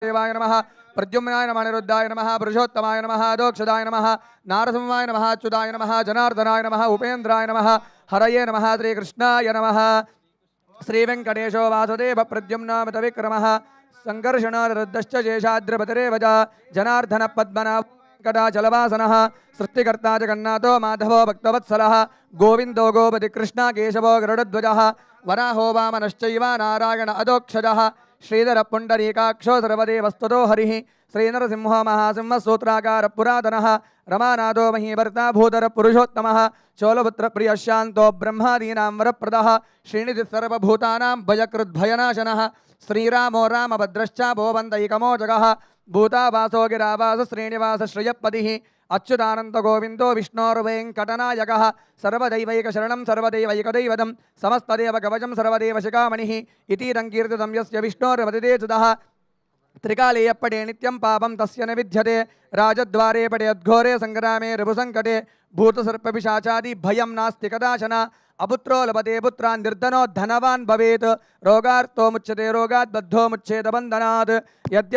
देवाय नमः प्रद्युम्नाय नमः निरुद्धाय नमः पुरुषोत्तमाय नमः दोक्षदाय नमः नारसिंहाय नमः अच्युताय नमः जनार्दनाय नमः उपेन्द्राय नमः हरये नमः श्रीकृष्णाय नमः श्रीवेङ्कटेशो वासुदेव प्रद्युम्नामित विक्रमः सङ्कर्षणानिरुद्धश्च शेषाद्रिपतिरेव च जनार्दन पद्मनाभकटाचलवासनः सृष्टिकर्ता जगन्नाथो माधवो भक्तवत्सलः गोविन्दो गोपति कृष्ण केशवो गरुडध्वजः वराहो वामनश्चैव नारायण अधोक्षजः श्रीधर पुण्डरीकाक्षो सर्वदेवस्तुतो हरिः श्रीनरसिंहो महासिंह सूत्राकार पुरातनः रमानाथो महीभर्ता भूधर पुरुषोत्तमः चोलपुत्रप्रियः शान्तो ब्रह्मादीनां वरप्रदः श्रीनिधिः सर्वभूतानां भयकृद्भयनाशनः श्रीरामो रामभद्रश्च भोवन्तैकमोचकः भूतावासो गिरावास श्रीनिवास श्रियपतिः अच्युतानंद गोविंदो विष्णोर्वेङ्कटनायकः सर्वदैवैकशरणं सर्वदैवैकदैवतं समस्तदेवकवचं सर्वदेवशिखामणिः इतीदं कीर्तितं यस्य विष्णोर्वदिते सुतः त्रिकालेयपटे नित्यं पापं तस्य न विद्यते राजद्वारे पटे अद्घोरे संग्रामे रिपुसङ्कटे भूतसर्पपिशाचादि भयं नास्ति कदाचन अपुत्रो लभते पुत्रान् निर्धनो धनवान् भवेत् रोगार्तो मुच्यते रोगात् बद्धो मुच्येत बन्धनात् यद्य